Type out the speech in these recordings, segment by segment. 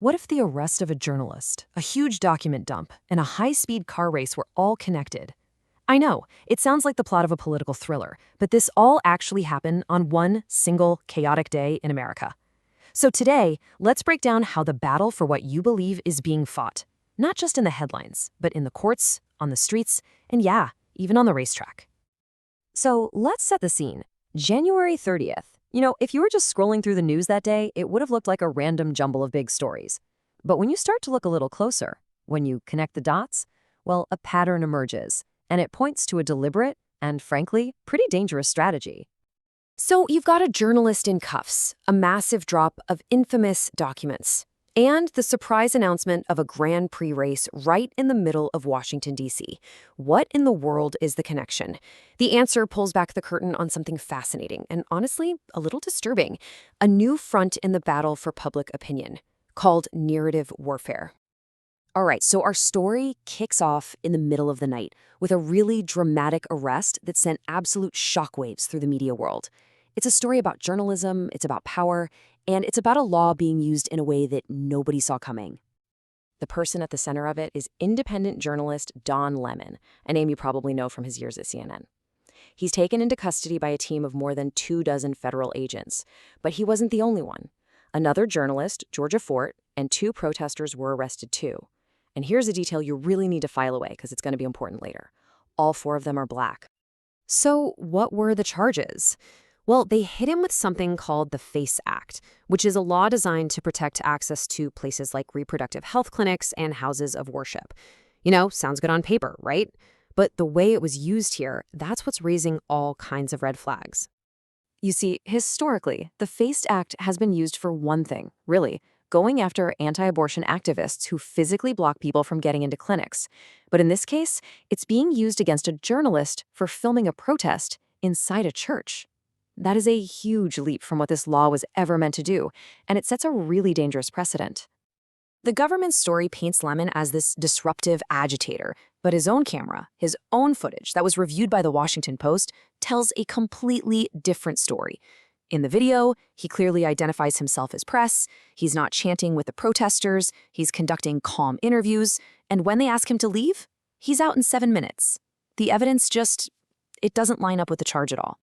What if the arrest of a journalist, a huge document dump, and a high-speed car race were all connected? I know, it sounds like the plot of a political thriller, but this all actually happened on one single chaotic day in America. So today, let's break down how the battle for what you believe is being fought, not just in the headlines, but in the courts, on the streets, and yeah, even on the racetrack. So let's set the scene. January 30th. If you were just scrolling through the news that day, it would have looked like a random jumble of big stories. But when you start to look a little closer, when you connect the dots, well, a pattern emerges, and it points to a deliberate and, frankly, pretty dangerous strategy. So you've got a journalist in cuffs, a massive drop of infamous documents, and the surprise announcement of a Grand Prix race right in the middle of Washington, D.C. What in the world is the connection? The answer pulls back the curtain on something fascinating and, honestly, a little disturbing. A new front in the battle for public opinion, called narrative warfare. All right, so our story kicks off in the middle of the night with a really dramatic arrest that sent absolute shockwaves through the media world. It's a story about journalism, it's about power, and it's about a law being used in a way that nobody saw coming. The person at the center of it is independent journalist Don Lemon, a name you probably know from his years at CNN. He's taken into custody by a team of more than 24 federal agents, but he wasn't the only one. Another journalist, Georgia Fort, and 2 protesters were arrested too. And here's a detail you really need to file away because it's going to be important later. All 4 of them are black. So what were the charges? Well, they hit him with something called the FACE Act, which is a law designed to protect access to places like reproductive health clinics and houses of worship. Sounds good on paper, right? But the way it was used here, that's what's raising all kinds of red flags. You see, historically, the FACE Act has been used for one thing, really, going after anti-abortion activists who physically block people from getting into clinics. But in this case, it's being used against a journalist for filming a protest inside a church. That is a huge leap from what this law was ever meant to do, and it sets a really dangerous precedent. The government's story paints Lemon as this disruptive agitator, but his own camera, his own footage that was reviewed by the Washington Post, tells a completely different story. In the video, he clearly identifies himself as press, he's not chanting with the protesters, he's conducting calm interviews, and when they ask him to leave, he's out in 7 minutes. The evidence it doesn't line up with the charge at all.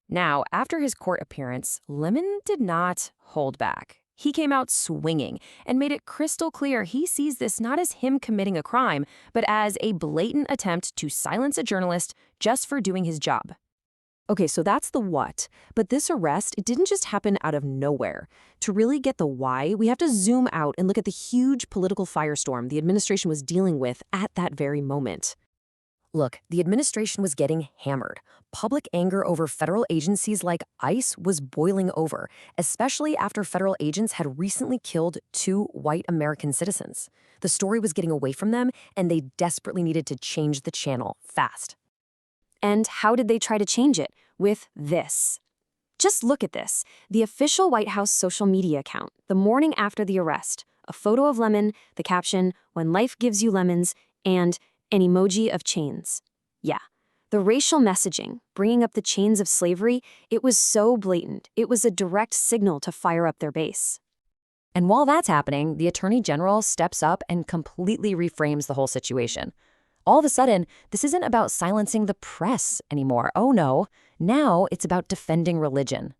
Now, after his court appearance, Lemon did not hold back. He came out swinging and made it crystal clear he sees this not as him committing a crime, but as a blatant attempt to silence a journalist just for doing his job. Okay, so that's the what, but this arrest, it didn't just happen out of nowhere. To really get the why, we have to zoom out and look at the huge political firestorm the administration was dealing with at that very moment. Look, the administration was getting hammered. Public anger over federal agencies like ICE was boiling over, especially after federal agents had recently killed 2 white American citizens. The story was getting away from them, and they desperately needed to change the channel fast. And how did they try to change it? With this. Just look at this. The official White House social media account, the morning after the arrest. A photo of Lemon, the caption, "When life gives you lemons," and an emoji of chains. Yeah, the racial messaging, bringing up the chains of slavery, it was so blatant. It was a direct signal to fire up their base. And while that's happening, the Attorney General steps up and completely reframes the whole situation. All of a sudden, this isn't about silencing the press anymore. Oh no, now it's about defending religion.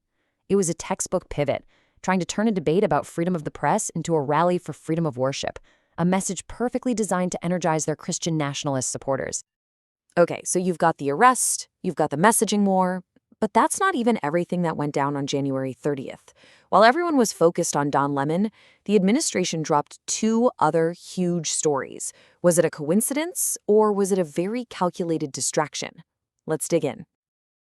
It was a textbook pivot, trying to turn a debate about freedom of the press into a rally for freedom of worship. A message perfectly designed to energize their Christian nationalist supporters. Okay, so you've got the arrest, you've got the messaging war, but that's not even everything that went down on January 30th. While everyone was focused on Don Lemon, the administration dropped 2 other huge stories. Was it a coincidence, or was it a very calculated distraction? Let's dig in.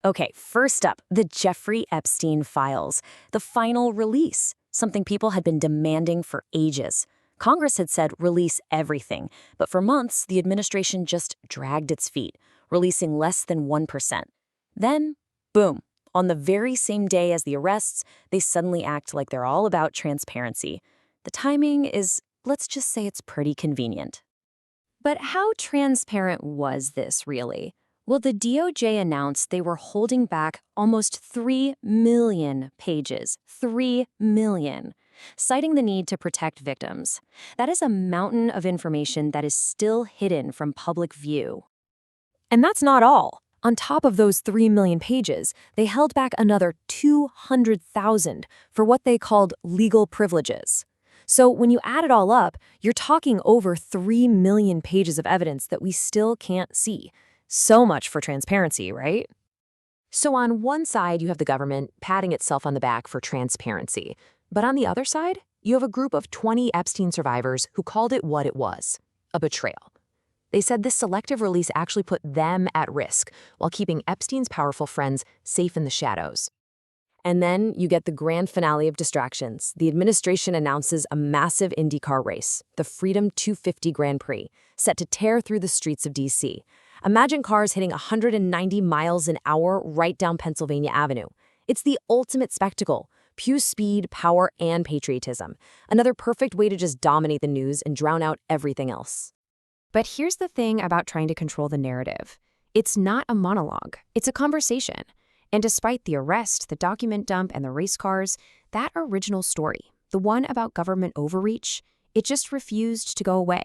Okay, first up, the Jeffrey Epstein files, the final release, something people had been demanding for ages. Congress had said release everything, but for months, the administration just dragged its feet, releasing less than 1%. Then, boom, on the very same day as the arrests, they suddenly act like they're all about transparency. The timing is, let's just say it's pretty convenient. But how transparent was this, really? Well, the DOJ announced they were holding back almost 3 million pages. 3 million. citing the need to protect victims. That is a mountain of information that is still hidden from public view. And that's not all. On top of those 3 million pages, they held back another 200,000 for what they called legal privileges. So when you add it all up, you're talking over 3 million pages of evidence that we still can't see. So much for transparency, right? So on one side, you have the government patting itself on the back for transparency. But on the other side, you have a group of 20 Epstein survivors who called it what it was: a betrayal. They said this selective release actually put them at risk while keeping Epstein's powerful friends safe in the shadows. And then you get the grand finale of distractions. The administration announces a massive IndyCar race, the Freedom 250 Grand Prix, set to tear through the streets of D.C. Imagine cars hitting 190 miles an hour right down Pennsylvania Avenue. It's the ultimate spectacle: pure speed, power, and patriotism. Another perfect way to just dominate the news and drown out everything else. But here's the thing about trying to control the narrative. It's not a monologue, it's a conversation. And despite the arrest, the document dump, and the race cars, that original story, the one about government overreach, it just refused to go away.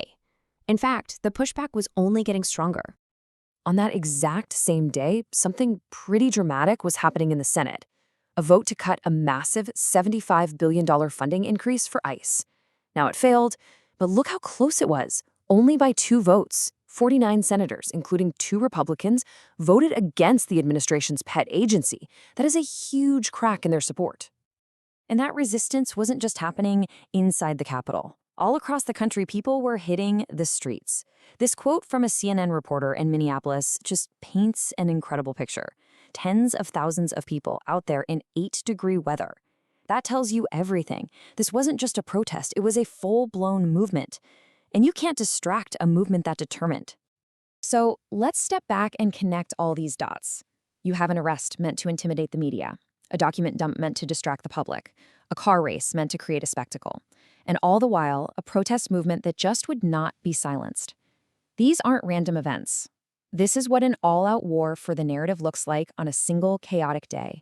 In fact, the pushback was only getting stronger. On that exact same day, something pretty dramatic was happening in the Senate: a vote to cut a massive $75 billion funding increase for ICE. Now it failed, but look how close it was. Only by 2 votes. 49 senators, including 2 Republicans, voted against the administration's pet agency. That is a huge crack in their support. And that resistance wasn't just happening inside the Capitol. All across the country, people were hitting the streets. This quote from a CNN reporter in Minneapolis just paints an incredible picture. Tens of thousands of people out there in 8-degree weather. That tells you everything. This wasn't just a protest, it was a full-blown movement. And you can't distract a movement that determined. So let's step back and connect all these dots. You have an arrest meant to intimidate the media, a document dump meant to distract the public, a car race meant to create a spectacle, and all the while, a protest movement that just would not be silenced. These aren't random events. This is what an all-out war for the narrative looks like on a single chaotic day.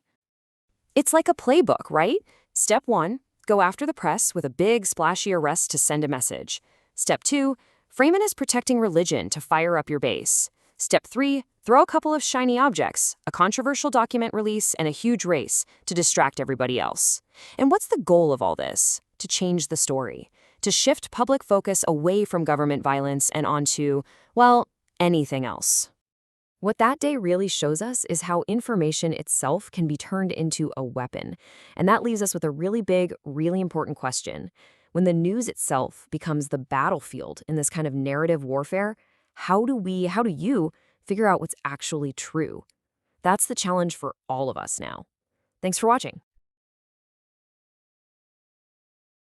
It's like a playbook, right? Step 1, go after the press with a big, splashy arrest to send a message. Step 2, frame it as protecting religion to fire up your base. Step 3, throw a couple of shiny objects, a controversial document release, and a huge race to distract everybody else. And what's the goal of all this? To change the story. To shift public focus away from government violence and onto, well, anything else. What that day really shows us is how information itself can be turned into a weapon. And that leaves us with a really big, really important question. When the news itself becomes the battlefield in this kind of narrative warfare, how do you figure out what's actually true? That's the challenge for all of us now. Thanks for watching.